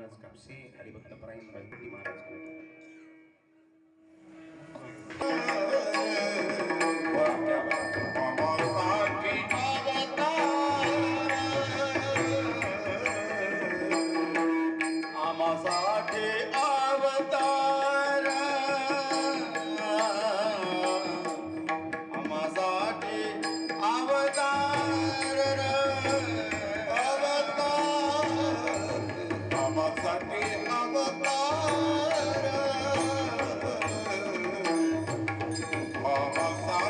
महाराज कापसे हरिभक्त परायण गणपती महाराज आमासाठी अवतार आमासाठी अवतार अवतार आमासाठी अवतार आमासाठी अवतार आमासाठी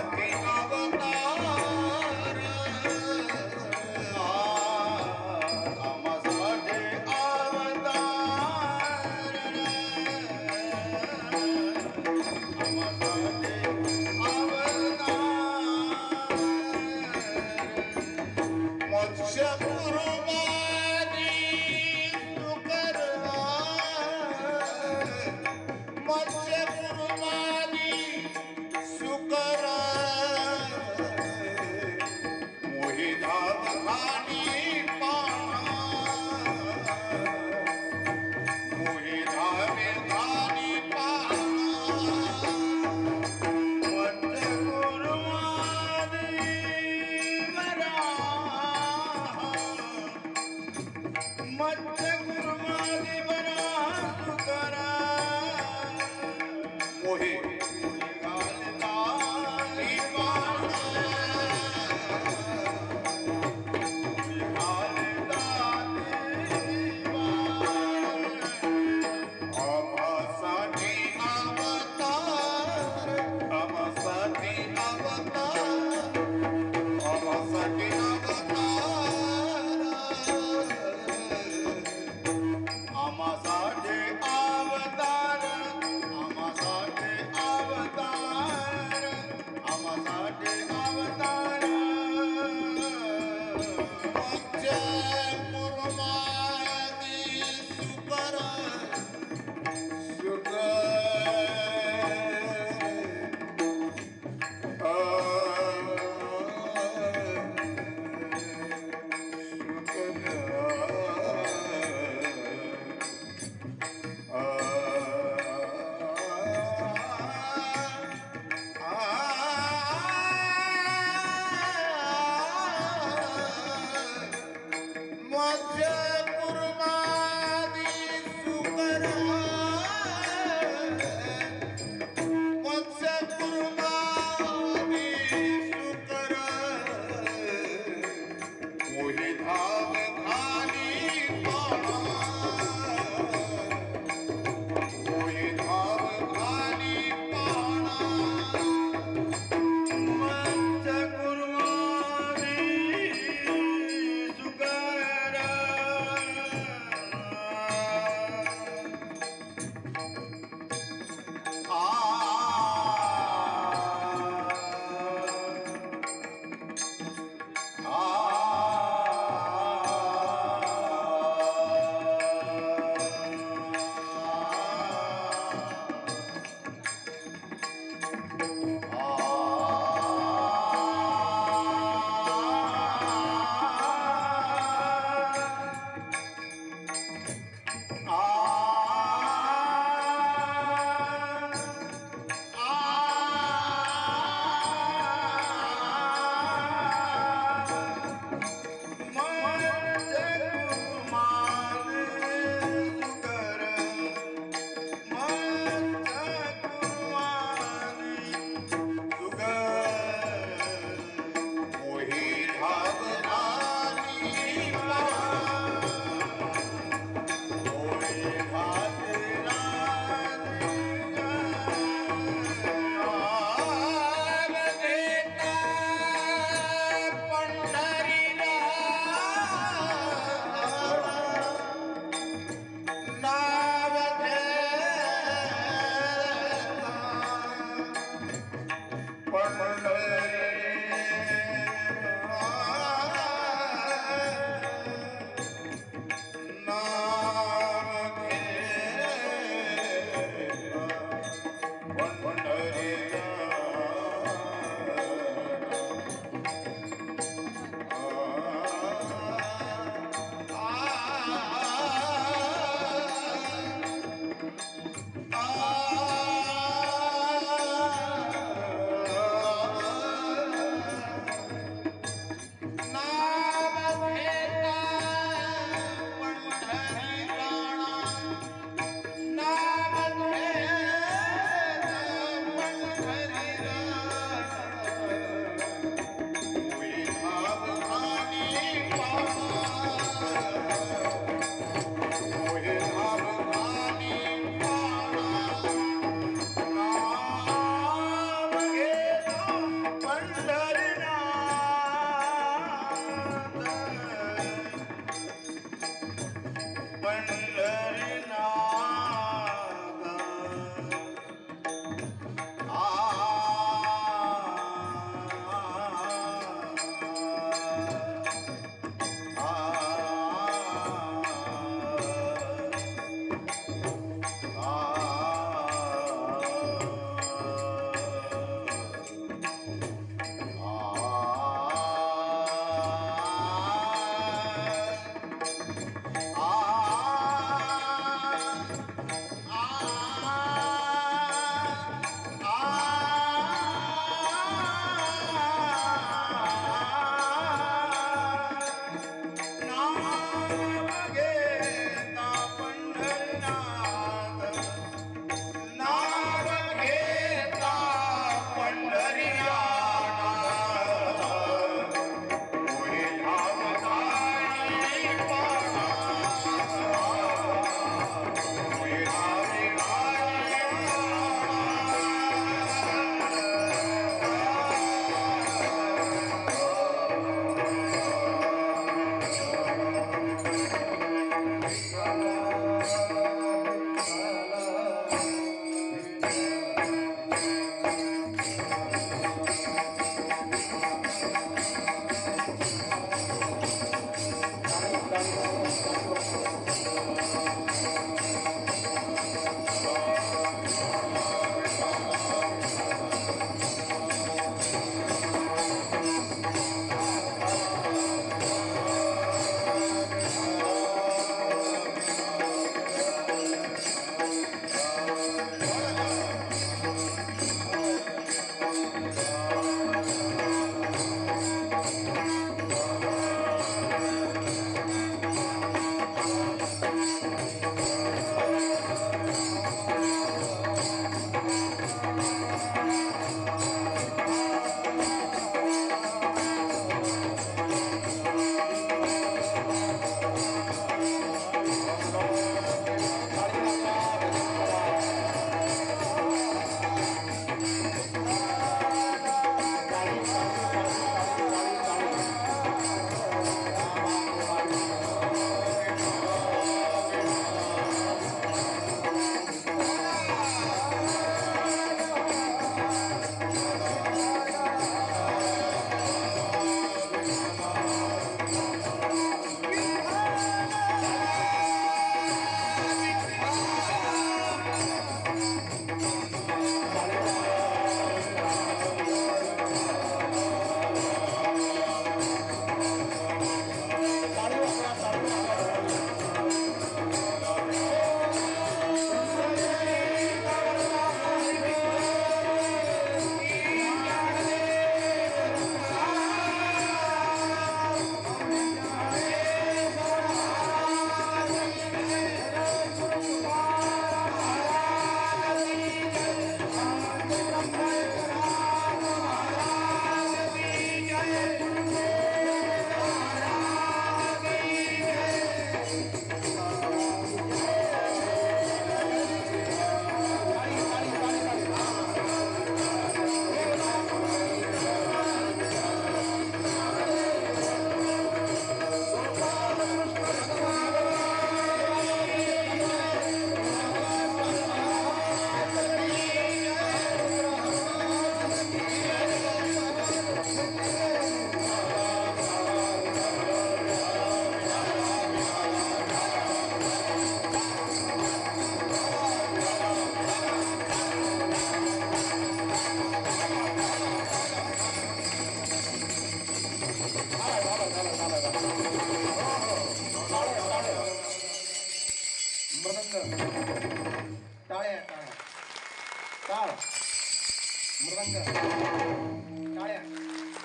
चौरंग टाळ्या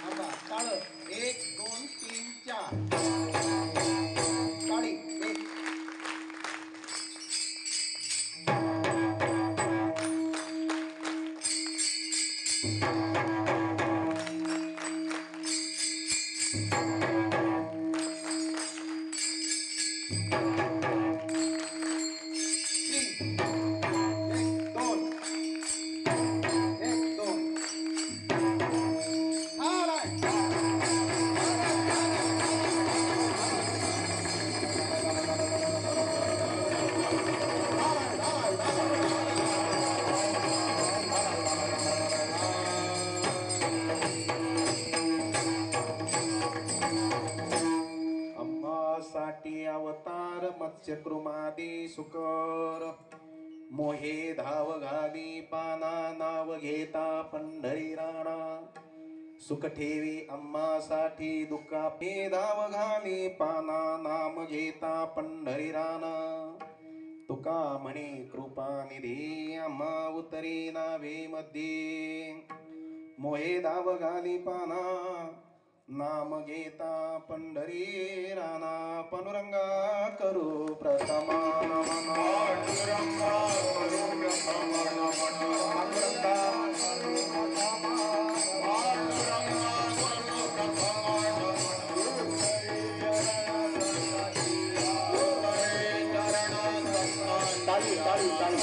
थांबा टाळ 1 2 3 4 टाळी 1 साठी अवतार मत्स्य कृमादी सुकर मोहे धाव घाली पाना नाव घेता पंढरी राणा सुख ठेवी आम्हासाठी दुःखा पे धाव घाली पाना नाम घेता पंढरी राणा तुका म्हणे कृपा निधी आम्हा उतरी नावे मध्ये मोहे धाव घाली पाना नाम घेता पंढरी राणा पांडुरंगा करू प्रथमा नमन पांडुरंगा करू प्रथमा नमन पांडुरंगा करू प्रथमा पांडुरंगा करू प्रथमा नमन ताली ताली ताली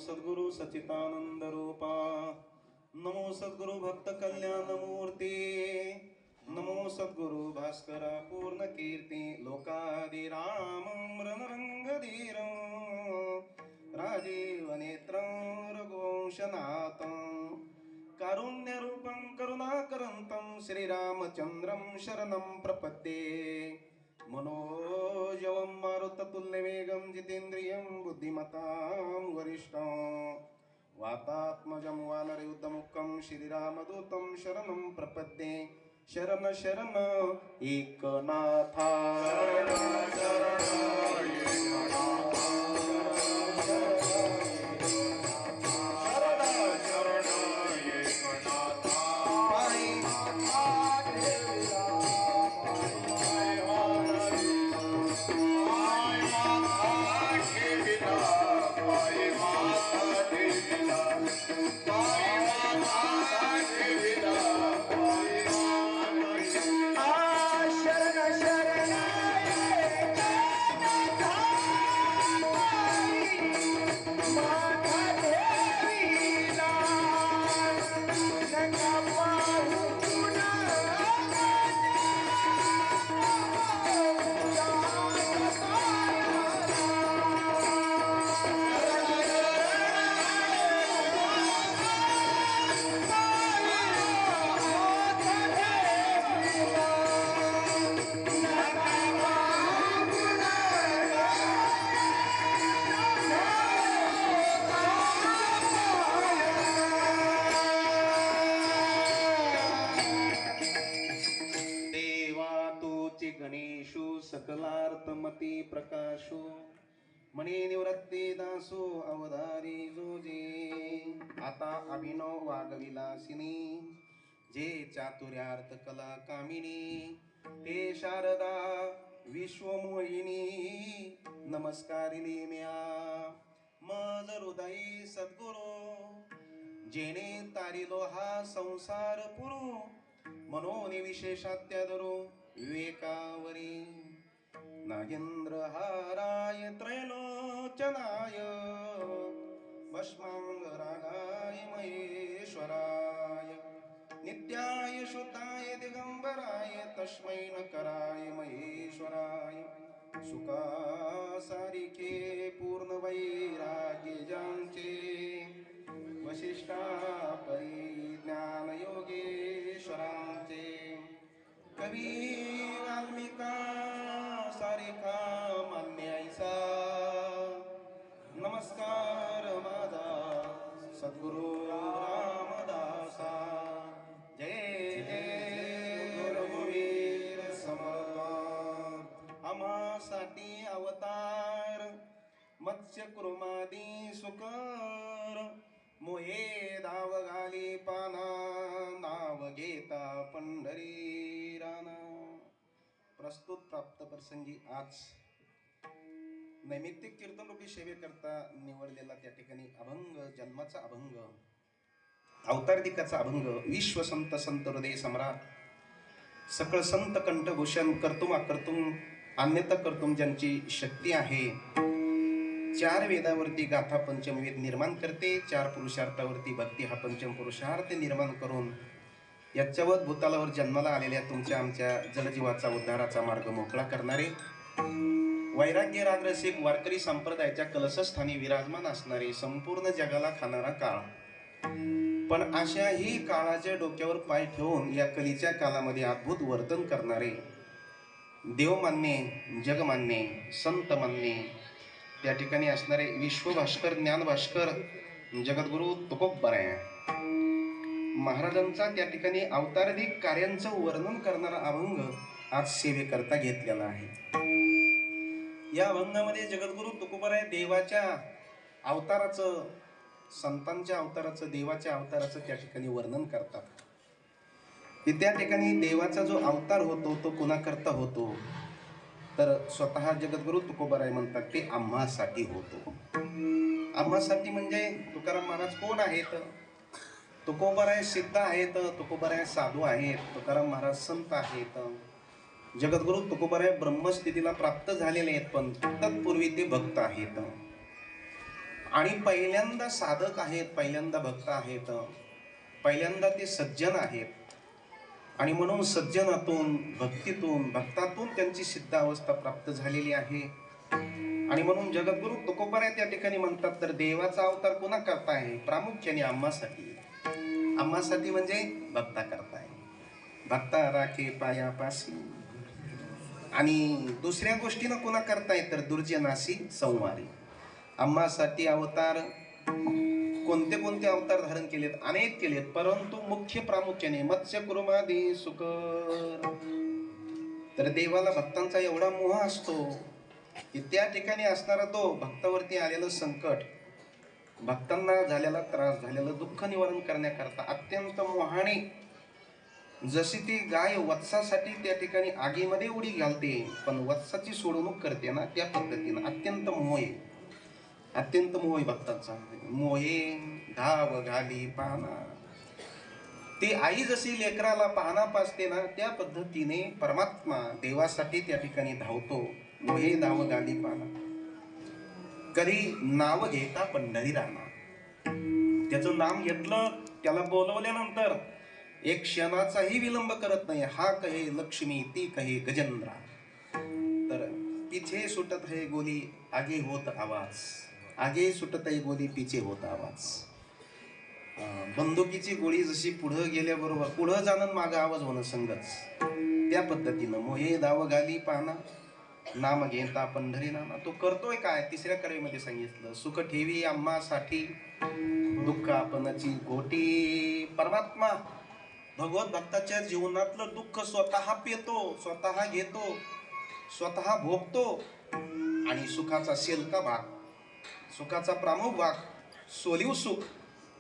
सद्गुरु सच्चिदानंद रूपा नमो सद्गुरु भक्त कल्याण मूर्ती नमो सद्गुरु भास्कर पूर्ण कीर्ती लोकादिराम रणरंगधीर राजीव नेत्र रघुवंशनाथ कारुण्य रूपं करुणाकरंतं श्रीरामचंद्रं शरणं प्रपद्ये मनोजवं मारुततुल्यवेगं जितेन्द्रियं बुद्धिमतां वरिष्ठं वातात्मजं वानरयुद्धमुखं श्रीरामदूतं शरणं प्रपद्ये शरण शरण एकनाथा पुढे निवृत्ती दासो अवधारी जोजे. आता अभिनव वागविलासिनी जे चातुर्यार्थ कला कामिनी ते शारदा विश्वमोहिनी नमस्कारिली म्या मज हृदयी सद्गुरू जेणे तारिलो हा संसार पुरू मनोनी विशेषात्यादरो विवेकावरी नागेंद्र हाराय त्रैलोचनाय भस्मांगरागाय महेश्वराय नित्याय शुद्धाय दिगंबराय तस्मै नकराय महेश्वराय सुखासारिखे पूर्ण वैराग्य ज्यांचे वशिष्ठा परिज्ञान योगेश्वरांचे कवी वाल्मिका सारिखा मान्य ऐसा नमस्कार माझा सद्गुरु रामदासा. जय जय रघुवीर समर्थ. आम्हासाठी अवतार मत्स्य कुर्मादी सुकर मोहे धाव घाली पाना नाव घेता पंढरी राना. प्रस्तुत प्राप्त प्रसंगी आज नैमित्तिक कीर्तन रूपी सेवेकरता निवडलेला त्या ठिकाणी अभंग जन्माचा अभंग अवतारदिकाचा अभंग विश्वसंत संत हृदय सम्राट सकळ संत कंठभूषण कर्तुम अकर्तुम अन्यथा कर्तुम ज्यांची शक्ती आहे. चार वेदावरती गाथा पंचमवेद निर्माण करते. चार पुरुषार्थावरती भक्ती हा पंचम पुरुषार्थ निर्माण करून याच्यावर भूतालावर जन्माला आलेल्या तुमच्या आमच्या जलजीवाचा उद्धाराचा मार्ग मोकळा करणारे वैराग्य राग रसिक वारकरी संप्रदायाच्या कलशस्थानी विराजमान असणारे संपूर्ण जगाला खाणारा काळ. पण अशाही काळाच्या डोक्यावर पाय ठेवून या कलीच्या कालामध्ये अद्भुत वर्तन करणारे देवमान्य जगमान्य संत मान्य त्या ठिकाणी असणारे विश्वभास्कर ज्ञानभास्कर जगद्गुरु तुकोबराय महाराजांचा त्या ठिकाणी अवताराधिक कार्यांचं वर्णन करणारा अभंग आज सेवेकरता घेतलेला आहे. या अभंगामध्ये जगद्गुरु तुकोबराय देवाच्या अवताराचं संतांच्या अवताराचं देवाच्या अवताराचं त्या ठिकाणी वर्णन करतात की त्या ठिकाणी देवाचा जो अवतार होतो तो कुणाकरता होतो तर स्वतः जगद्गुरु तुकोबराय म्हणतात ते आम्हासाठी होतो. आम्हासाठी म्हणजे तुकाराम महाराज कोण आहेत? तुकोबराय सिद्ध आहेत, तुकोबराय साधू आहेत, तुकाराम महाराज संत आहेत. जगद्गुरु तुकोबराय ब्रह्मस्थितीला प्राप्त झालेले आहेत पण तत्पूर्वी ते भक्त आहेत आणि पहिल्यांदा साधक आहेत, पहिल्यांदा भक्त आहेत, पहिल्यांदा ते सज्जन आहेत आणि म्हणून सज्जनातून भक्तीतून भक्तातून त्यांची सिद्ध अवस्था प्राप्त झालेली आहे. आणि म्हणून जगद्गुरु तुकोबराय त्या ठिकाणी म्हणतात तर देवाचा अवतार कोणा करता आहे? प्रामुख्याने आम्हासाठी. आम्हासाठी म्हणजे भक्ता करताय भक्ता राखे पायापासी. आणि दुसऱ्या गोष्टीनं कोणा करताय तर दुर्जनासी संवारी. आम्हासाठी अवतार कोणते कोणते अवतार धारण केलेत? अनेक केलेत परंतु मुख्य प्रामुख्याने मत्स्य कुर्मादी सुकर. तर देवाला भक्तांचा एवढा मोह असतो की त्या ठिकाणी असणारा तो भक्तावरती आलेलं संकट भक्तांना झालेला त्रास झालेलं दुःख निवारण करण्याकरता अत्यंत मोहाने जशी ती गाय वत्सासाठी त्या ठिकाणी आगीमध्ये उडी घालते पण वत्साची सोडवणूक करते ना त्या पद्धतीनं अत्यंत मोह आहे. अत्यंत मोह आहे भक्तांचा. मोहे धाव घाली पाना. ती आई जशी लेकराला पाहणा पाजते ना त्या पद्धतीने परमात्मा देवासाठी त्या ठिकाणी धावतो. मोहे धाव घाली पाना कधी नाव घेता पंढरी राणा. त्याचं नाम घेतलं त्याला बोलवल्यानंतर एक क्षणाचाही विलंब करत नाही. हा कहे लक्ष्मी ती कहे गजेंद्रा. तर पिछे सुटत है गोली आगे होत आवाज. आगे सुटत है गोली पिछे होत आवाज. बंदुकीची गोळी जशी पुढे गेल्याबरोबर पुढे जाणं मागं आवाज होणं संगच त्या पद्धतीनं मोहे धाव घाली पाना नाम घेता पंढरी नाना. तो करतोय काय? तिसऱ्या कडेमध्ये सांगितलं सुख ठेवी आम्हासाठी दुःख आपणची घोटी. परमात्मा भगवत भक्ताच्या जीवनातलं दुःख स्वतः पेतो, स्वतः घेतो, स्वतः भोगतो आणि सुखाचा शेलका भाग सुखाचा प्रामुख भाग सोलीव सुख,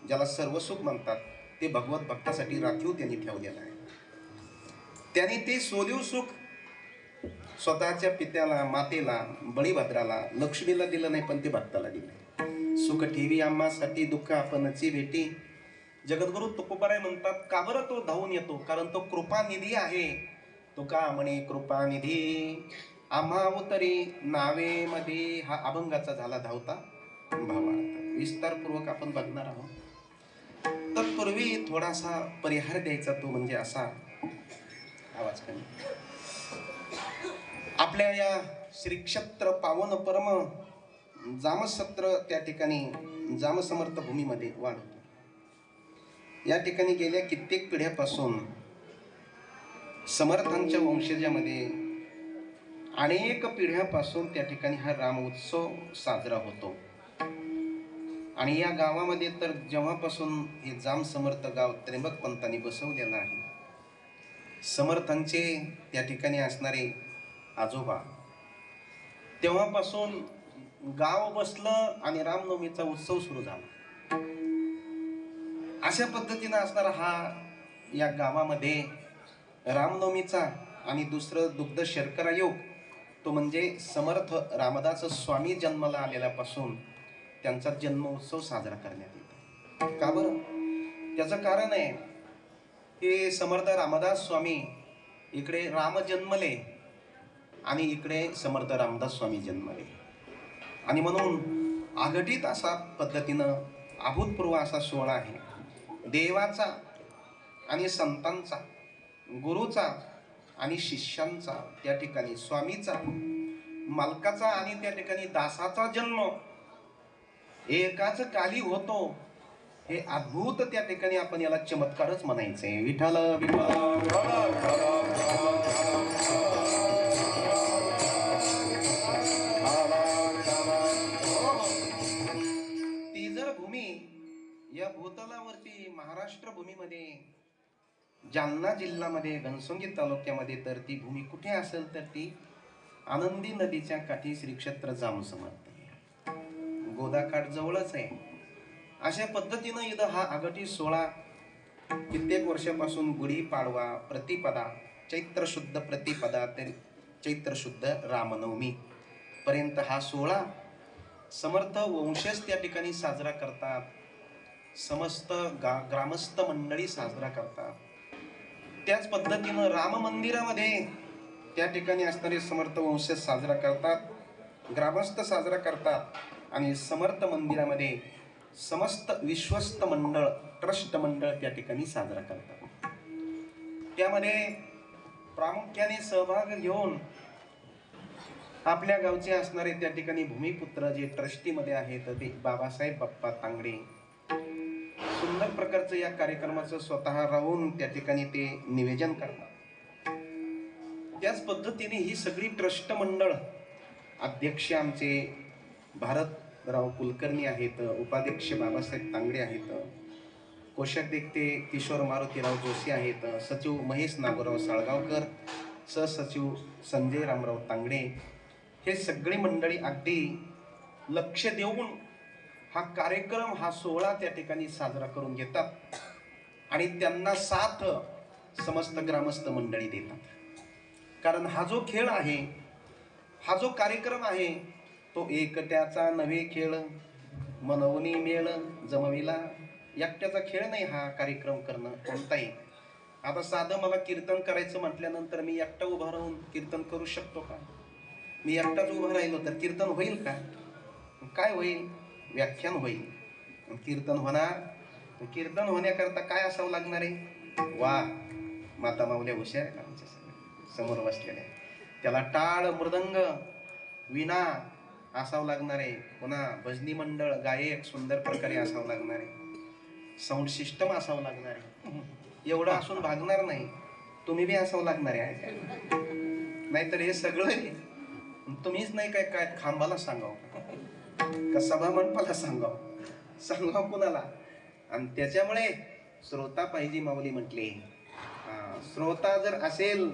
ज्याला सर्व सुख म्हणतात, ते भगवत भक्तासाठी राखीव त्यांनी ठेवलेलं आहे. त्यांनी ते सोलीव सुख स्वतःच्या पित्याला, मातेला, बळीभद्राला, लक्ष्मीला दिलं नाही, पण ते भक्ताला दिलं. सुख ठेवी आम्हासाठी, दुःख आपणची भेटी. जगद्गुरु तुकोबाराय म्हणतात, का बरं तो धावून येतो? कारण तो कृपानिधी आहे. तुका म्हणे कृपानिधी आम्हा उतरी नावे मध्ये. हा अभंगाचा झाला धावता भावार्थ. विस्तारपूर्वक आपण बघणार आहोत. तत्पूर्वी थोडासा परिहार द्यायचा, तो म्हणजे असा, आवाज कमी. आपल्या या श्री क्षेत्र पावन परम जामसत्र त्या ठिकाणी जामसमर्थ भूमीमध्ये वाढ होतो. या ठिकाणी गेल्या कित्येक पिढ्यापासून समर्थांच्या वंशजामध्ये अनेक पिढ्यापासून त्या ठिकाणी हा राम उत्सव साजरा होतो. आणि या गावामध्ये तर जेव्हापासून हे जाम समर्थ गाव त्र्यंबक पंतांनी बसवलेलं आहे, समर्थांचे त्या ठिकाणी असणारे आजोबा, तेव्हापासून गाव बसलं आणि रामनवमीचा उत्सव सुरू झाला. अशा पद्धतीनं असणारा हा या गावामध्ये रामनवमीचा आणि दुसरं दुग्ध शर्करा योग, तो म्हणजे समर्थ रामदास स्वामी जन्माला आलेल्यापासून त्यांचा जन्मोत्सव साजरा करण्यात येतो. का बरं? त्याचं कारण आहे की समर्थ रामदास स्वामी इकडे राम जन्मले आणि इकडे समर्थ रामदास स्वामी जन्मले, आणि म्हणून आघटित असा पद्धतीनं अभूतपूर्व असा सोहळा आहे. देवाचा आणि संतांचा, गुरुचा आणि शिष्यांचा, त्या ठिकाणी स्वामीचा, मालकाचा आणि त्या ठिकाणी दासाचा जन्म एकाच काली होतो. हे अद्भुत त्या ठिकाणी आपण याला चमत्कारच म्हणायचंय. विठ्ठल ती जर भूमी या भूतलावरती महाराष्ट्र भूमीमध्ये जालना जिल्ह्यामध्ये घनसंगी तालुक्यामध्ये, तर ती भूमी कुठे असेल तर ती आनंदी नदीच्या काठी श्री क्षेत्र जामसमर्थ, गोदाकाठ जवळच आहे. अशा पद्धतीनं इथं हा आगटी सोहळा कित्येक वर्षापासून गुढी पाडवा, प्रतिपदा, चैत्र शुद्ध प्रतिपदा ते चैत्र शुद्ध रामनवमी पर्यंत हा सोहळा समर्थ वंशज त्या ठिकाणी साजरा करतात. समस्त ग्रामस्थ मंडळी साजरा करतात. त्याच पद्धतीनं राम मंदिरामध्ये त्या ठिकाणी असणारे समर्थ वंशज साजरा करतात, ग्रामस्थ साजरा करतात, आणि समर्थ मंदिरामध्ये समस्त विश्वस्त मंडळ, ट्रस्ट मंडळ त्या ठिकाणी साजरा करतात. त्यामध्ये प्रामुख्याने सहभाग घेऊन आपल्या गावचे असणारे त्या ठिकाणी भूमिपुत्र जे ट्रस्टीमध्ये आहेत ते बाबासाहेब बाप्पा तांगडे सुंदर प्रकारचं या कार्यक्रमाचं स्वतः राहून त्या ठिकाणी ते निवेदन करतात. त्याच पद्धतीने ही सगळी ट्रस्ट मंडळ, अध्यक्ष आमचे भारतराव कुलकर्णी आहेत, उपाध्यक्ष बाबासाहेब तांगडे आहेत, कोषाध्यक्ष किशोर मारुतीराव जोशी आहेत, सचिव महेश नागोराव साळगावकर, सहसचिव संजय रामराव तांगडे, हे सगळी मंडळी अगदी लक्ष देऊन हा कार्यक्रम, हा सोहळा त्या ठिकाणी साजरा करून घेतात. आणि त्यांना साथ समस्त ग्रामस्थ मंडळी देतात. कारण हा जो खेळ आहे, हा जो कार्यक्रम आहे, तो एकट्याचा नव्हे खेळ, मनवणी मेळ जमविला. एकट्याचा खेळ नाही हा कार्यक्रम करणं कोणताही. आता साधं मला कीर्तन करायचं म्हटल्यानंतर मी एकटा उभा राहून कीर्तन करू शकतो का? मी एकटाच उभा राहिलो तर कीर्तन होईल का? काय होईल? व्याख्यान होईल. कीर्तन होणार. कीर्तन होण्याकरता काय असावं लागणार आहे? वा, माता माऊल्या हुशार आहे आमच्या समोर बसलेल्या. त्याला टाळ, मृदंग, विणा असावं लागणार आहे. पुन्हा भजनी मंडळ, गायक सुंदर प्रकारे असावं लागणार आहे. साऊंड सिस्टम असावं लागणार आहे. एवढं असून भागणार नाही. तुम्ही बी असावं लागणार आहे. नाहीतर हे सगळं तुम्हीच नाही काय काय खांबाला सांगावं का सभा मंडपाला सांगावं कुणाला? आणि त्याच्यामुळे श्रोता पाहिजे. माऊली म्हटले, श्रोता जर असेल,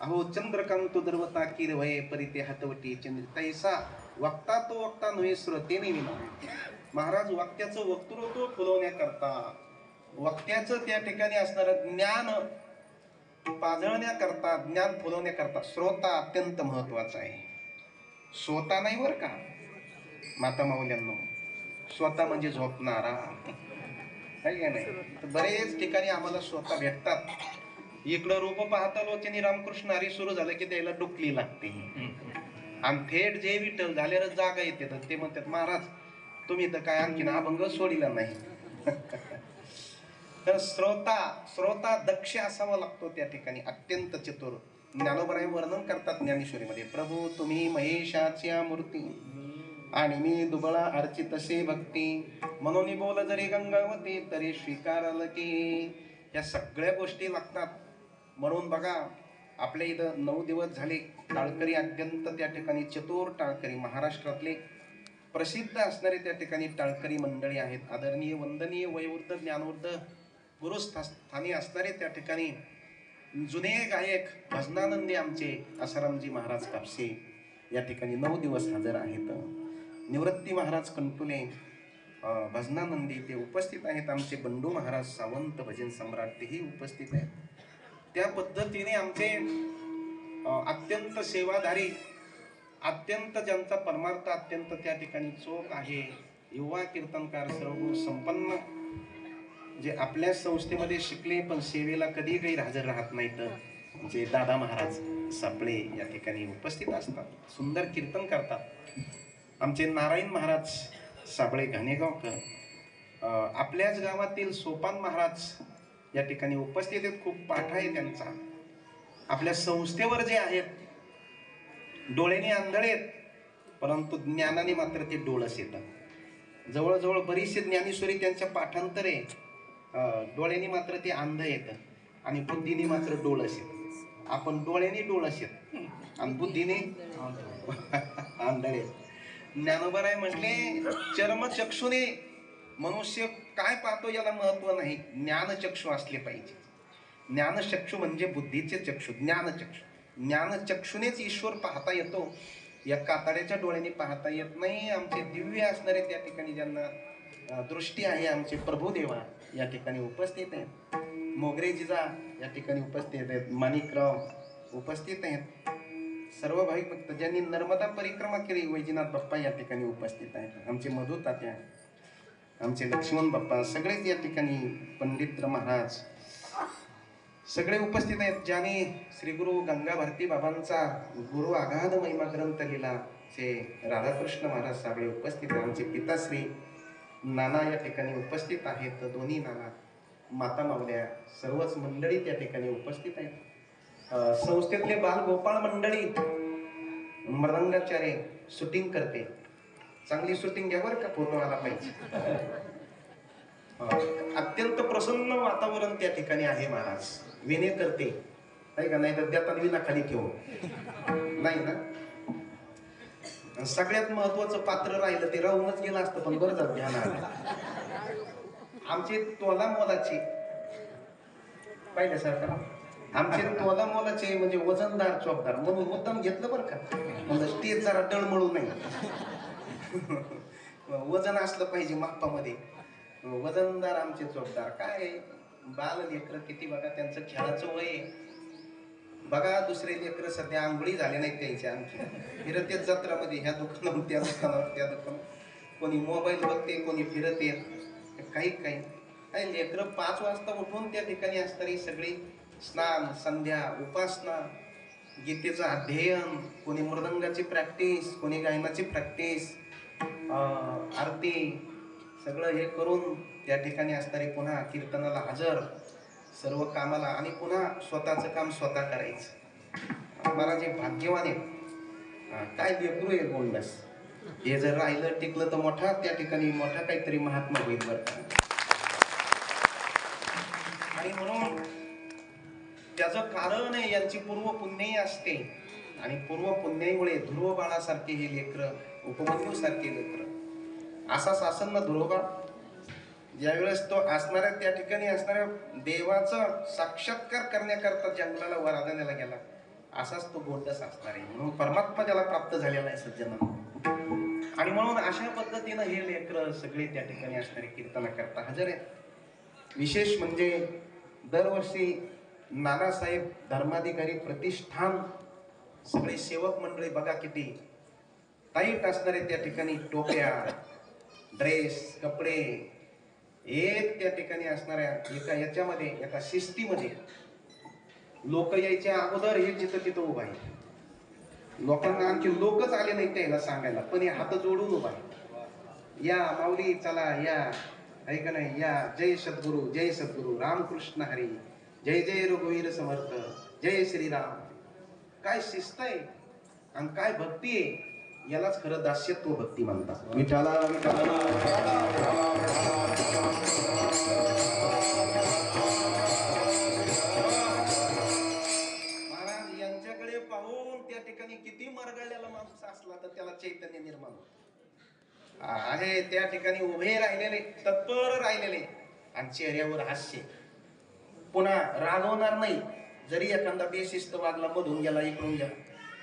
अहो चंद्रकांत दर्वता किरवये परिते हातवटी चंद्र तैसा वक्ता तो वक्ता नव्हे श्रोतेने विना. महाराज वाक्याचं वक्तृत्व फुलवण्याकरता, वक्त्याचं त्या ठिकाणी असणारं ज्ञान पाजळण्याकरता, ज्ञान फुलवण्याकरता श्रोता अत्यंत महत्वाचा आहे. स्वतः नाही बर का माता माऊल्यांनो, स्वतः म्हणजे झोपणारा आहे का नाही. तर बरेच ठिकाणी आम्हाला स्वतः भेटतात. इकडं रूप पाहता लोचनी रामकृष्ण हरी सुरू झालं की त्याला डुकली लागते आणि थेट जे विठ्ठल झाल्यावर जागा येते. तर ते म्हणतात महाराज तुम्ही तर काय आणखीन अभंग सोडिला नाही. तर श्रोता दक्ष असावा लागतो त्या ठिकाणी, अत्यंत चतुर. ज्ञानोबराय वर्णन करतात ज्ञानेश्वरीमध्ये, प्रभू तुम्ही महेशाच्या मूर्ती आणि मी दुबळा अर्चितसे भक्ती, म्हणून बोल जरी गंगावती तरी स्वीकारल की. या सगळ्या गोष्टी लागतात. म्हणून बघा आपल्या इथं 9 दिवस झाले टाळकरी अत्यंत त्या ठिकाणी चतुर टाळकरी, महाराष्ट्रातले प्रसिद्ध असणारे त्या ठिकाणी टाळकरी मंडळी आहेत. आदरणीय वंदनीय वयोवृद्ध ज्ञानवृद्ध गुरुस्थानी असणारे त्या ठिकाणी जुने गायक भजनानंदी आमचे आसारामजी महाराज कापसे या ठिकाणी 9 दिवस हजर आहेत. निवृत्ती महाराज कंटुले भजनानंदी ते उपस्थित आहेत. आमचे बंडू महाराज सावंत भजन सम्राट तेही उपस्थित आहेत. त्या पद्धतीने आमचे अत्यंत सेवाधारी, अत्यंत ज्यांचा परमार्थ अत्यंत त्या ठिकाणी चोख आहे, युवा कीर्तनकार सर्व संपन्न, जे आपल्या संस्थेमध्ये शिकले पण सेवेला कधी काही हजर राहत नाहीत, जे दादा महाराज सापळे या ठिकाणी उपस्थित असतात, सुंदर कीर्तन करतात. आमचे नारायण महाराज साबळे घाणेगावकर, आपल्याच गावातील सोपान महाराज या ठिकाणी उपस्थित आहेत. खूप पाठ आहे त्यांचा. आपल्या संस्थेवर जे आहेत डोळ्याने आंधळे आहेत, परंतु ज्ञानाने मात्र ते डोळस येतात. जवळजवळ बरीचशी ज्ञानेश्वरी त्यांच्या पाठांतरे डोळ्याने मात्र ते अंध येतं आणि बुद्धीने मात्र डोळस येत. आपण डोळ्याने डोळस येत आणि बुद्धीने आंधळे. ज्ञानोबराय म्हटले चर्मचक्षुने मनुष्य काय पाहतो याला महत्व नाही, ज्ञानचक्षु असले पाहिजे. ज्ञानचक्षु म्हणजे बुद्धीचे चक्षु, ज्ञानचक्षु. ज्ञानचक्षुनेच ईश्वर पाहता येतो, या कातड्याच्या डोळ्याने पाहता येत नाही. आमचे दिव्य असणारे त्या ठिकाणी ज्यांना दृष्टी आहे, आमचे प्रभुदेवा या ठिकाणी उपस्थित आहेत. मोगरे जिजा या ठिकाणी उपस्थित आहेत. माणिकराव उपस्थित आहेत. सर्व भाविक भक्त ज्यांनी नर्मदा परिक्रमा केली, वैजनाथ बाप्पा या ठिकाणी उपस्थित आहेत. आमचे मधु तात्या, आमचे लक्ष्मण बाप्पा सगळेच या ठिकाणी, पंडित महाराज सगळे उपस्थित आहेत. ज्याने श्री गुरु गंगा भारती बाबांचा गुरु आगाध महिमा ग्रंथ लिहिला, ते राधाकृष्ण महाराज साबळे उपस्थित आहेत. आमचे पिताश्री नाना या ठिकाणी उपस्थित आहेत. दोन्ही नाना, माता मावल्या, सर्वच मंडळी त्या ठिकाणी उपस्थित आहेत. संस्थेतले बालगोपाळ मंडळी, मृदंगाचार्य शूटिंग करते, चांगली शूटिंग घ्या बरं का, फोटो आला पाहिजे. अत्यंत प्रसन्न वातावरण त्या ठिकाणी आहे. महाराज विनय करते नाही का, नाही तर देतात विना खाली ठेवू नाही ना. सगळ्यात महत्वाचं पात्र राहिलं ते राहूनच गेलं असतं, पण बरं झालं ध्यान आलं. आमचे तोला मोलाचे पाहिल्यासारखं, आमचे तोला मोलाचे म्हणजे वजनदार चोपदार, म्हणून मुद्दाम घेतलं बरं का, म्हणजे स्टेज जरा डळमळू नाही. वजन असलं पाहिजे मापामध्ये, वजनदार आमचे चोपदार. काय बाल लेकर किती बघा, त्यांचं खेळाचं वय बघा. दुसरे लेकर सध्या आंघोळी झाले नाहीत त्यांच्या, आणखी फिरत येत जत्रामध्ये, ह्या दुकानावर त्या दुकानावर त्या दुकानावर, कोणी मोबाईल बघते, कोणी फिरत येत. काही काही लेकर 5 वाजता उठून त्या ठिकाणी असणारी सगळी स्नान, संध्या, उपासना, गीतेचं अध्ययन, कोणी मृदंगाची प्रॅक्टिस, कोणी गायनाची प्रॅक्टिस, आरती, सगळं हे करून त्या ठिकाणी असणारे पुन्हा कीर्तनाला हजर, सर्व कामाला, आणि पुन्हा स्वतःचं काम स्वतः करायचं. मला जे भाग्यवान आहे, काय लेकरू आहे बोलणंस, हे जर राहिलं टिकलं तर मोठा त्या ठिकाणी मोठा काहीतरी महात्मा होईल बरं का. आणि म्हणून त्याचं कारण आहे, यांची पूर्व पुण्यही असते, आणि पूर्व पुण्याईमुळे ध्रुव बाळासारखे हे लेकर, उपमन्यू सारखे लेकर, असा सासन्न ध्रुव बाळ ज्यावेळेस तो असणाऱ्या त्या ठिकाणी असणाऱ्या देवाचा साक्षात्कार करण्याकरता जंगलाला वरादाण्याला गेला, असाच तो गोंडस असणार आहे. म्हणून परमात्मा त्याला प्राप्त झालेला आहे सज्जना. आणि म्हणून अशा पद्धतीनं हे लेकर सगळे त्या ठिकाणी असणारे कीर्तन करता हजर आहेत. विशेष म्हणजे दरवर्षी नानासाहेब धर्माधिकारी प्रतिष्ठान सगळे सेवक मंडळी बघा किती टाईट असणारे त्या ठिकाणी टोप्या, ड्रेस, कपडे एक त्या ठिकाणी असणाऱ्या एका याच्यामध्ये एका शिस्तीमध्ये लोक यायच्या अगोदर हे जिथं तिथं उभा आहे. लोकांना आणखी लोकच आले नाही त्याला सांगायला, पण हे हात जोडून उभा आहे. या माऊली चला या, आहे का नाही, या जय सद्गुरु, जय सद्गुरु, रामकृष्ण हरी, जय जय रघुवीर समर्थ, जय श्रीराम. काय शिस्त आहे आणि काय भक्ती आहे, यालाच खरं दास्यत्व भक्ती म्हणतात. विठाला विठाला महाराज यांच्याकडे पाहून त्या ठिकाणी किती मरगळलेला माणूस असला तर त्याला चैतन्य निर्माण होत आहे. त्या ठिकाणी उभे राहिलेले, तत्पर राहिलेले आणि चेहऱ्यावर हास्य. पुन्हा रागवणार नाही. जरी एखादा बेशिस्त वागला मधून गेला, इकडून गेला,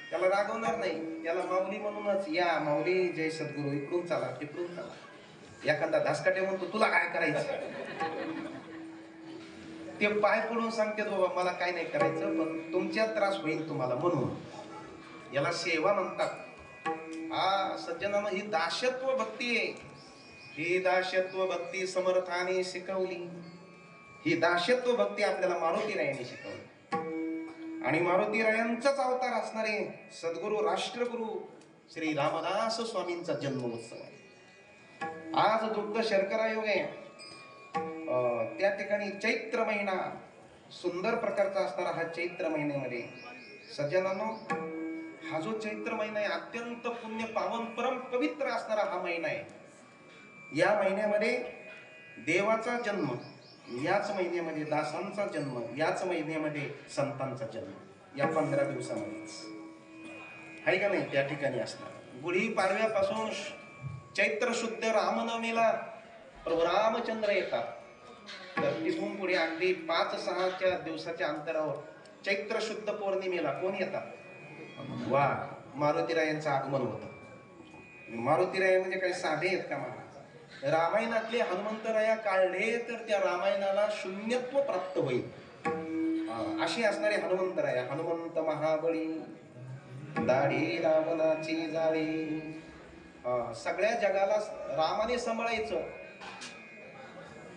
त्याला रागवणार नाही. त्याला माऊली म्हणूनच, या माऊली जय सद्गुरु, इकडून चला तिकडून चला. एखादा धासकाटे म्हणतो तुला काय करायचं, ते पाय पडून सांगते बाबा मला काय नाही करायचं, पण तुमच्या त्रास होईल तुम्हाला, म्हणून याला सेवा म्हणतात. हा सज्जनानं ही दास्यत्व भक्ती आहे. ही दास्यत्व भक्ती समर्थाने शिकवली. ही दास्यत्व भक्ती आपल्याला मारुतीरायांनी शिकवली. आणि मारुतीरायांचाच अवतार असणारे सद्गुरु राष्ट्रगुरु श्री रामदास स्वामींचा जन्मोत्सव आहे. आज दुग्ध शर्करा योग आहे. त्या ठिकाणी चैत्र महिना सुंदर प्रकारचा असणारा हा चैत्र महिन्यामध्ये सज्जनांनो, हा जो चैत्र महिना आहे अत्यंत पुण्य पावन परम पवित्र असणारा हा महिना आहे. या महिन्यामध्ये देवाचा जन्म, याच महिन्यामध्ये दासांचा जन्म, याच महिन्यामध्ये संतांचा जन्म, या 15 दिवसामध्येच आहे का नाही त्या ठिकाणी असणार. गुढी पाडव्यापासून चैत्र शुद्ध रामनवमीला प्रभू रामचंद्र येतात. तर तिथून पुढे अगदी 5-6 दिवसाच्या अंतरावर चैत्र शुद्ध पौर्णिमेला कोण येतात, वा मारुतीरायांचं आगमन होतं. मारुतीराय म्हणजे काही साधे आहेत का महाराज? रामायणातले हनुमंतराया काढले तर त्या रामायणाला शून्यत्व प्राप्त होईल अशी असणारे हनुमंतराया. हनुमंत महाबळी दाढी रावणाची जाळी. सगळ्या जगाला रामाने सांभाळायचं,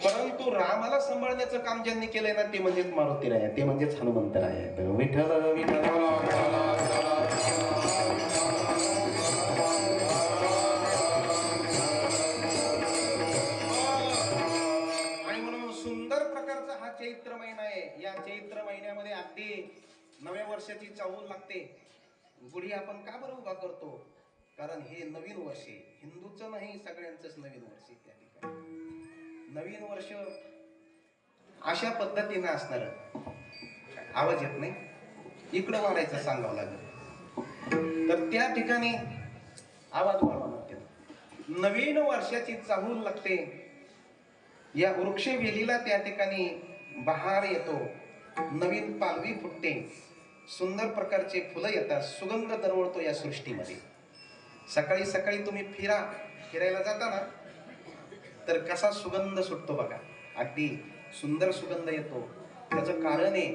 परंतु रामाला सांभाळण्याचं काम ज्यांनी केलंय ना ते म्हणजेच मारुतीराया, ते म्हणजेच हनुमंतराया. विठ्ठल विठ्ठल. आणि म्हणून सुंदर प्रकारचा हा चैत्र महिना आहे. या चैत्र महिन्यामध्ये अगदी नव्या वर्षाची चाहूल लागते. गुढी आपण का बरं उभा करतो? कारण हे नवीन वर्ष आहे. हिंदूचं नाही, सगळ्यांचंच नवीन वर्ष आहे. त्या ठिकाणी नवीन वर्ष अशा पद्धतीनं असणार. आवाज येत नाही, इकडं वाढायचं सांगावं लागेल. तर त्या ठिकाणी आवाज वाढवा लागते. नवीन वर्षाची चाहूल लागते. या वृक्ष वेलीला त्या ठिकाणी बहार येतो, नवीन पालवी फुटते, सुंदर प्रकारचे फुलं येतात, सुगंध दरवळतो या सृष्टीमध्ये. सकाळी सकाळी तुम्ही फिरायला जाता ना, तर कसा सुगंध सुटतो बघा, अगदी सुंदर सुगंध येतो. त्याचं कारण आहे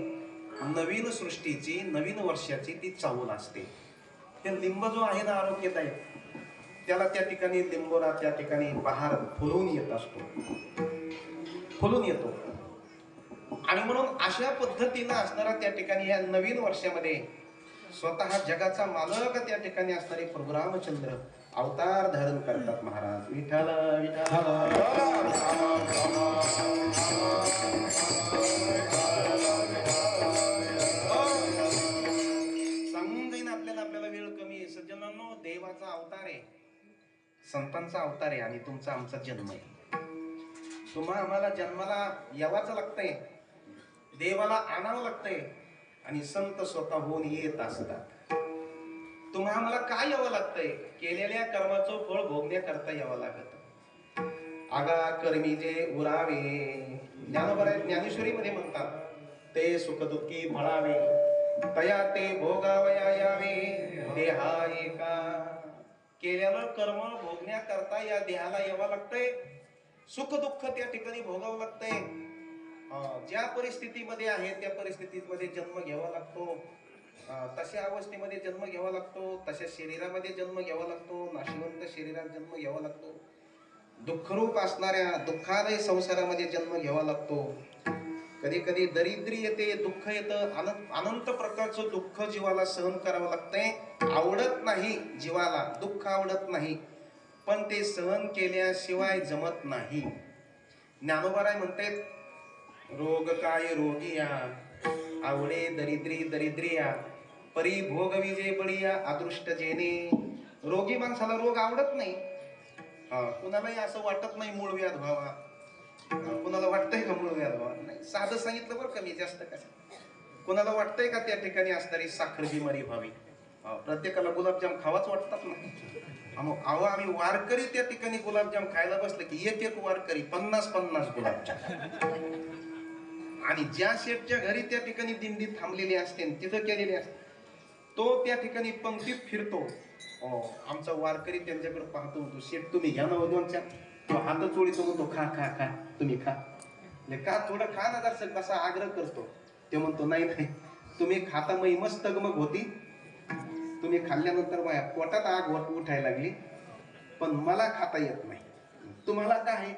नवीन सृष्टीची, नवीन वर्षाची ती चाहूल असते. ते लिंब जो आहे ना आरोग्यदायक, त्याला त्या ठिकाणी लिंबोरा त्या ठिकाणी बहार फुलून येत असतो, फुलून येतो. आणि म्हणून अशा पद्धतीनं असणारा त्या ठिकाणी या नवीन वर्षामध्ये स्वतः जगाचा मालक त्या ठिकाणी असणारे प्रभू रामचंद्र अवतार धारण करतात. महाराज विठ्ठल विठ्ठल. सांगून जाईन आपल्याला वेळ कमी आहे. सज्जनांनो, देवाचा अवतार आहे, संतांचा अवतार आहे आणि तुमचा आमचा जन्म आहे. तुम्हा आम्हाला जन्माला यावाच लागतंय, देवाला आणावं लागतंय आणि संत स्वतःहून येत असतात. तुम्हा आम्हाला काय यावं लागतंय? केलेल्या कर्माचं फळ भोगण्याकरता यावं लागत. आगा कर्मी जे उरावे, ज्ञानेश्वरी मध्ये म्हणतात, ते सुखदुःखी फळावे, तया ते भोगावया यावे, देहा एका. केलेलं कर्म भोगण्याकरता या देहाला यावं लागतंय. सुख दुःख त्या ठिकाणी भोगावं लागतंय. ज्या परिस्थितीमध्ये आहे त्या परिस्थितीमध्ये जन्म घ्यावा लागतो. तशा अवस्थेमध्ये जन्म घ्यावा लागतो. तशा शरीरामध्ये जन्म घ्यावा लागतो. नाशिवंत शरीरात जन्म घ्यावा लागतो. दुःखरूप असणाऱ्या दुःखालय संसारामध्ये जन्म घ्यावा लागतो. कधी कधी दरिद्री येते, दुःख येतं, अनंत प्रकारचं दुःख जीवाला सहन करावं लागतंय. आवडत नाही जीवाला, दुःख आवडत नाही, पण ते सहन केल्याशिवाय जमत नाही. ज्ञानोबाराय म्हणतात, रोग काय रोगिया, आवडे दरिद्री दरिद्रिया, परी भोग विजे बळिया, अदृष्ट जेने. रोगी माणसाला रोग आवडत नाही. कुणालाही असं वाटत नाही मूळ व्याध व्हावा. कुणाला वाटतंय का मूळ व्याध व्हावा? नाही. साधं सांगितलं बरं, कमी जास्त कसं. कुणाला वाटतंय का त्या ठिकाणी असणारी साखर बिमारी व्हावी? प्रत्येकाला गुलाबजाम खावाच वाटतात ना. अहो आम्ही वारकरी त्या ठिकाणी गुलाबजाम खायला बसलं की एक एक वारकरी 50-50 गुलाबजाम. आणि ज्या शेठच्या घरी त्या ठिकाणी दिंडी थांबलेली असते, तिथं केलेली असते, तो त्या ठिकाणी पंक्तीत फिरतो. आमचा वारकरी त्यांच्याकडे पाहतो, म्हणतो, शेठ तुम्ही घ्या ना दोनच्या. तो हात चोळीतो, म्हणतो, खा खा खा तुम्ही खा. का थोडं खा ना जर कसा आग्रह करतो. ते म्हणतो, नाही नाही, तुम्ही खाता मस्त मग होती. तुम्ही खाल्ल्यानंतर माझ्या पोटात आग उठायला लागली, पण मला खाता येत नाही. तुम्हाला काय आहे?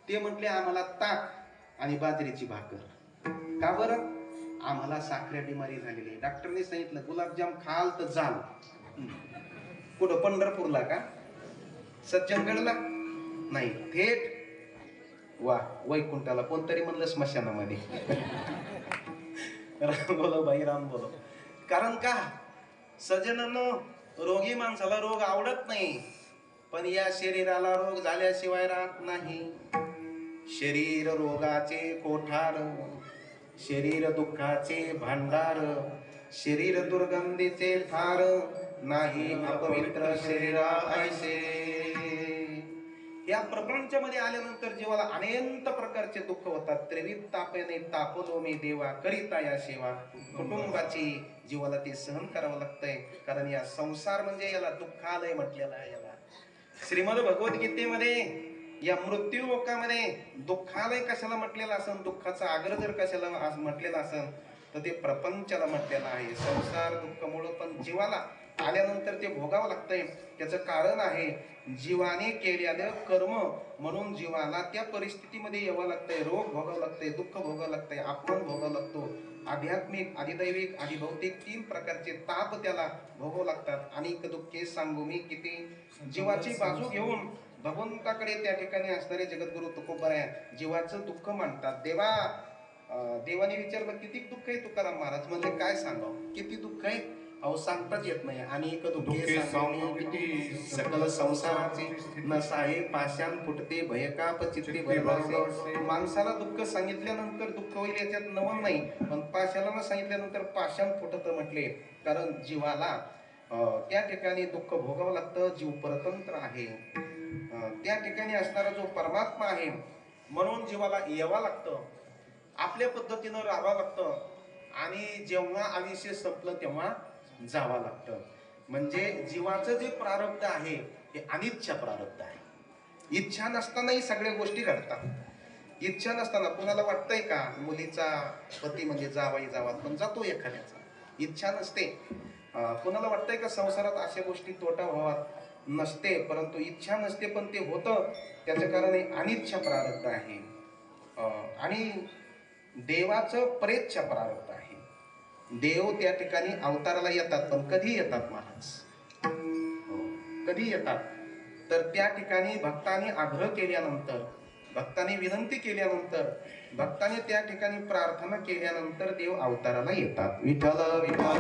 ते म्हटले, आम्हाला ताक आणि बाजरीची भाकर. का बरं? आम्हाला साखऱ्या बिमारी झालेली आहे. डॉक्टरने सांगितलं गुलाबजाम खाल तर जाल. कुठं पंढरपूरला का? सज्जनगडला नाही, थेट वा वैकुंठाला. कोणतरी म्हणलं स्मशानामध्ये. राम बोलो बाई, राम बोलो. कारण का सज्जनांनो, रोगी माणसाला रोग आवडत नाही, पण या शरीराला रोग झाल्याशिवाय राहत नाही. शरीर रोगाचे कोठार, शरीर दुःखाचे भांडार, शरीर दुर्गंधीचे थार, नाही अपवित्र शरीरा ऐसे. या प्रपंचामध्ये आल्यानंतर जीवाला अनेक प्रकारचे दुःख होतात. त्रिविध तापेने तापलो मी देवा, करिता या सेवा. कुटुंबाची जीवाला ते सहन करावं लागतंय. कारण या संसार म्हणजे याला दुःखालय म्हटलेला आहे. याला श्रीमद भगवद्गीतेमध्ये या मृत्यू लोकामध्ये दुःखालय कशाला म्हटलेलं असेल, दुःखाचा आग्रह जर कशाला म्हटलेला असेल, तर ते प्रपंचाला म्हटलेलं आहे. संसार दुःखमुळं पण जीवाला आल्यानंतर ते भोगावं लागतंय. त्याचं कारण आहे जीवाने केलेलं कर्म. म्हणून जीवाला त्या परिस्थितीमध्ये यावं लागतंय. रोग भोगावं लागतंय, दुःख भोगावं लागतंय, अपमान भोगावं लागतो. आध्यात्मिक, अधिदैविक, अधिभौतिक 3 प्रकारचे ताप त्याला भोगावं लागतात. अनेक दुःखे सांगू मी किती. जीवाची बाजू घेऊन भगवंताकडे त्या ठिकाणी असणारे जगद्गुरु तुकोबाराय जीवाचं दुःख मांडतात. देवाने विचारलं, किती दुःख आहे तुकाराम महाराज? म्हणजे काय सांगावं, किती दुःख आहे? अहो सांगताच येत नाही. अनेक दुःखे सांगू किती, सकल संसाराचे नसाहे पाषाण फुटते, भयकाप चित्ते भरवसे. माणसाला दुःख सांगितल्यानंतर दुःख होईल याच्यात नवल नाही, पण पाषाणाला सांगितल्यानंतर पाषाण फुटत म्हटले. कारण जीवाला त्या ठिकाणी दुःख भोगावं लागतं. जीव परतंत्र आहे. त्या ठिकाणी असणारा जो परमात्मा आहे, म्हणून जीवाला यावं लागतं, आपल्या पद्धतीनं राहावं लागतं. आणि जेव्हा आयुष्य संपलं तेव्हा जावं लागतं. म्हणजे जीवाचं जे प्रारब्ध आहे हे अनिच्छा प्रारब्ध आहे. इच्छा नसतानाही सगळ्या गोष्टी घडतात. इच्छा नसताना कुणाला वाटतंय का मुलीचा पती म्हणजे जावाई जावा, पण जातो एखाद्याचा. इच्छा नसते. कोणाला वाटतंय का संसारात अशा गोष्टी तोटा व्हावा? नसते. परंतु इच्छा नसते, पण ते होतं. त्याचं कारण हे अनिच्छा प्रारब्ध आहे. आणि देवाचं परेच्छा प्रारब्ध आहे. देव त्या ठिकाणी अवताराला येतात, पण कधी येतात महाराज? कधी येतात? तर त्या ठिकाणी भक्तांनी आग्रह केल्यानंतर, भक्तांनी विनंती केल्यानंतर, भक्तांनी त्या ठिकाणी प्रार्थना केल्यानंतर देव अवताराला येतात. विठ्ठल विठ्ठल.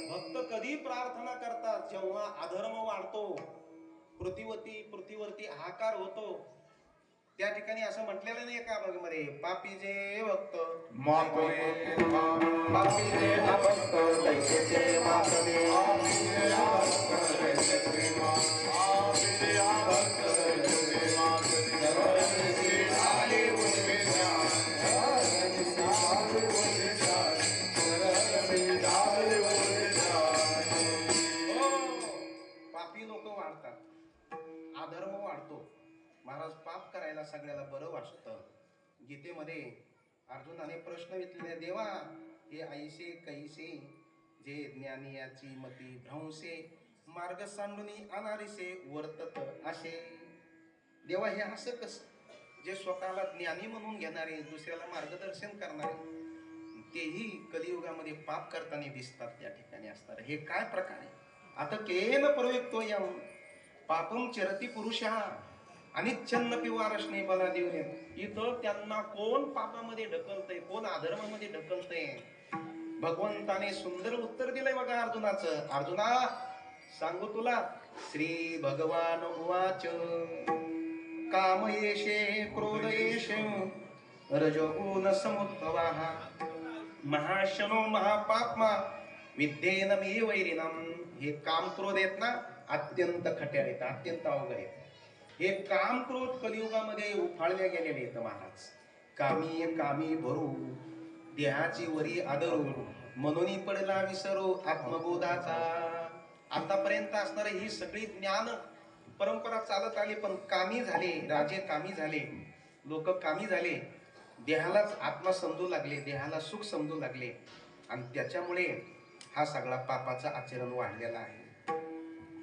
भक्त कधी प्रार्थना करतात? जेव्हा अधर्म वाढतो, पृथ्वीवरती हाहाकार होतो. त्या ठिकाणी असं म्हटलेलं नाही का मध्ये, पापी जे भक्त पापी जे भक्त तैसेचे मातवे. वाढतो. महाराज पाप करायला सगळ्याला बरं वाटतं. गीतेमध्ये अर्जुनाने प्रश्न विचारले, देवा हे ऐसे कैसे जे ज्ञानी याची मती भ्रंशे मार्ग सांडूनी अनारिसे वर्तत असे. देवा हे असं कसं, जे स्वतःला ज्ञानी म्हणून घेणारे, दुसऱ्याला मार्गदर्शन करणारे, तेही कलियुगामध्ये पाप करताना दिसतात, त्या ठिकाणी असतात. हे काय प्रकार आहे? आता केन प्रयुक्तो यम पापम चरती पुरुषा अनिच्छन्न पिवारशने बला देऊन. इथं त्यांना कोण पापामध्ये ढकलतय, कोण अधर्मामध्ये ढकलतय? भगवंताने सुंदर उत्तर दिलंय बघा अर्जुनाचं. अर्जुना सांगू तुला, श्री भगवान उवाच काम येशे क्रोध येशे रजोगुण समुद्भवाः महाशनो महापापमा विद्येन मे वैरिणम. हे काम क्रोध आहेत ना, अत्यंत खट्याळ आहेत, अत्यंत अवघड आहेत. हे काम क्रोध कलियुगामध्ये उफाळले गेलेले आहेत महाराज. कामी कामी भरू देहाची वरी आदरू म्हणून पडला विसरू आत्मबोधाचा. आतापर्यंत असणारी ही सगळी ज्ञान परंपरा चालत आली, पण कामी झाले, राजे कामी झाले, लोक कामी झाले, देहालाच आत्मा समजू लागले, देहाला सुख समजू लागले, आणि त्याच्यामुळे हा सगळा पापाचा आचरण वाढलेला आहे.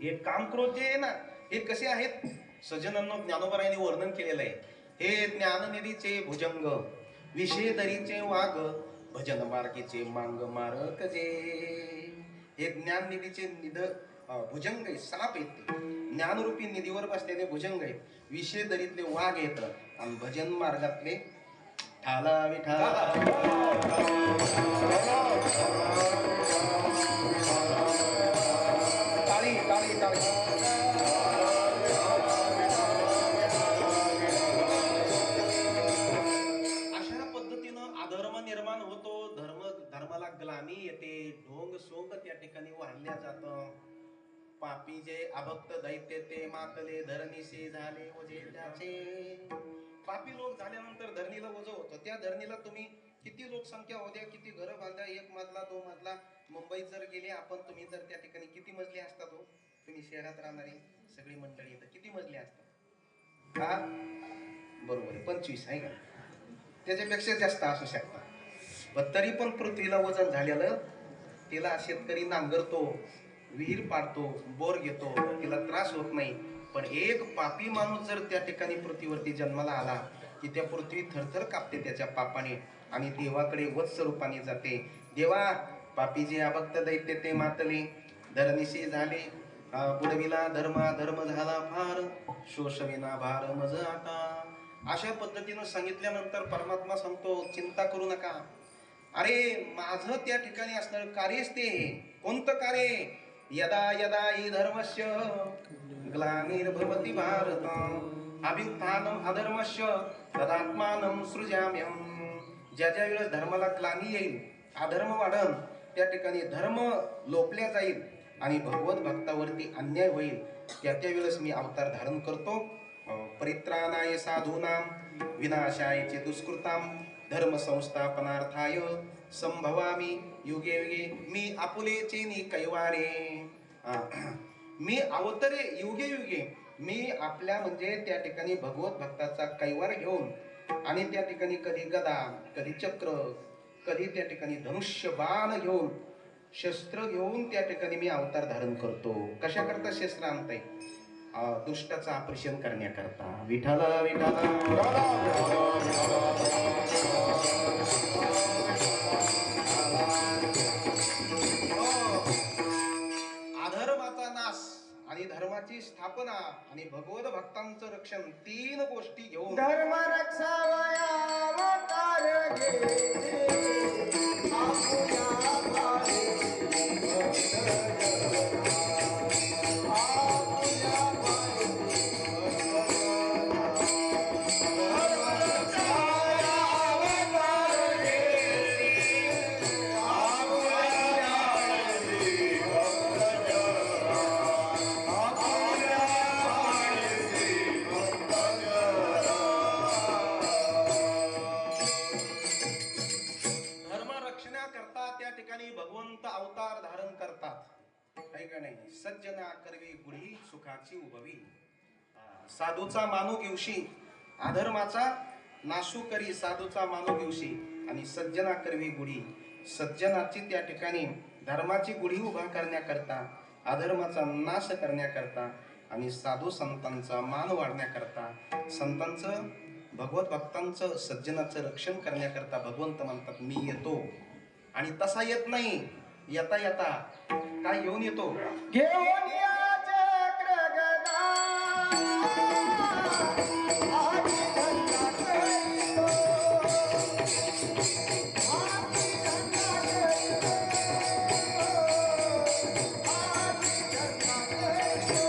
हे काम क्रोध जे आहे ना, हे कसे आहेत? सज्जनांनो, ज्ञानोबरायांनी वर्णन केलेलं आहे. हे ज्ञाननिधीचे भुजंग विषेदरीचे वाघ भजन मार्गीचे मांग मारक जे. हे ज्ञाननिधीचे भुजंग आहे, साप आहेत, ज्ञानरूपी निधीवर बसलेले भुजंग आहेत, विषेदरीतले वाघ आहेत, आणि भजन मार्गातले ठाला विठाला. टाळी टाळी टाळी. अशा पद्धतीनं अधर्म निर्माण होतो, धर्माला ग्लानी येते, ढोंग सोंग त्या ठिकाणी वाढल्या जातं. पापी जे अभक्त दैत्य ते मातले धरणीशी झाले ओझे त्याचे. पापी लोक झाल्यानंतर धरणीला ओझं होतं. त्या धरणीला तुम्ही किती लोकसंख्या होत्या, किती घरं बांधा, एक मजला दोन मजला, मुंबईत जर गेले आपण, तुम्ही तर त्या ठिकाणी किती मजले असतात हो? तुम्ही शहरात राहणारी सगळी मंडळी इथं किती मजले असतात? हा बरोबर आहे, 25 आहे का? त्याच्यापेक्षा जास्त असू शकतात. पण तरी पण पृथ्वीला वजन झालेलं, तिला शेतकरी नांगरतो, विहीर पाडतो, बोर घेतो, तिला त्रास होत नाही. पण एक पापी माणूस जर त्या ठिकाणी पृथ्वीवरती जन्माला आला की त्या पृथ्वी थरथर कापते त्याच्या पापाने, आणि देवाकडे वत्स रूपाने जाते. देवा पापी जे अभक्त दैत्य ते मातले धरणीशी झाले, बुडविला धर्मा धर्म झाला फार शोषविना भार मज आता. अशा पद्धतीनं सांगितल्यानंतर परमात्मा सांगतो, चिंता करू नका. अरे माझं त्या ठिकाणी असणार कार्यच ते. कोणतं कार्य? यदा यदा हि धर्मस्य ग्लानिर्भवति भारत अभ्युत्थानम अधर्मस्य तदात्मानं सृजाम्यहम्. ज्या ज्या वेळेस धर्माला ग्लानी येईल, अधर्म वाढन, त्या ठिकाणी धर्म लोपल्या जाईल आणि भगवत भक्तावरती अन्याय होईल, त्या वेळेस मी अवतार धारण करतो. परित्राणाय साधूनां विनाशाय दुष्कृतां धर्म संस्थापनार्थाय संभवामी युगे युगे. मी आपुलेचे नि कैवारे. मी अवतरे युगे युगे. मी आपल्या म्हणजे त्या ठिकाणी भगवत भक्ताचा कैवार घेऊन, आणि त्या ठिकाणी कधी गदा, कधी चक्र, कधी त्या ठिकाणी धनुष्य बाण घेऊन, शस्त्र घेऊन त्या ठिकाणी मी अवतार धारण करतो. कशा करता शस्त्र आणताय? दुष्टाचा ऑपरेशन करण्याकरता. विठाला विठाला. अधर्माचा नाश आणि धर्माची स्थापना आणि भगवत भक्तांचं रक्षण, तीन गोष्टी घेऊन धर्म रक्षावया अवतार घेते आपुल्या पायी भगवंत अवतार धारण करतात, आहे का नाही? सज्जना करवी गुढी सुखाची उभवी. साधूचा मानू घेवशी, अधर्माचा नाशू करी साधूचा मानू घेवशी, आणि सज्जना करवी गुढी, सज्जनाची त्या ठिकाणी धर्माची गुढी उभा करण्याकरता, अधर्माचा नाश करण्याकरता आणि साधू संतांचा मान वाढण्याकरता, संतांचं भगवत भक्तांचं सज्जनाचं रक्षण करण्याकरता भगवंत म्हणतात मी येतो. आणि तसा येत नाही, येता येता काय घेऊन येतो? घेऊन या चक्र गदा आधी धंदा करीतो, आधी धंदा करीतो, आधी धंदा करीतो.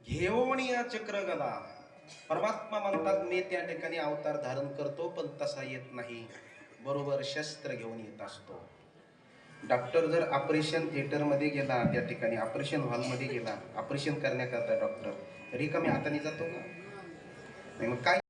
घेऊन या चक्र गदा. परमात्मा म्हणतात मी त्या ठिकाणी अवतार धारण करतो, पण तसा येत नाही, बरोबर शस्त्र घेऊन येत असतो. डॉक्टर जर ऑपरेशन थिएटर मध्ये गेला, त्या ठिकाणी ऑपरेशन हॉल मध्ये गेला, ऑपरेशन करण्याकरता डॉक्टर रिकाम्या हाताने जातो का? नाही, मग काय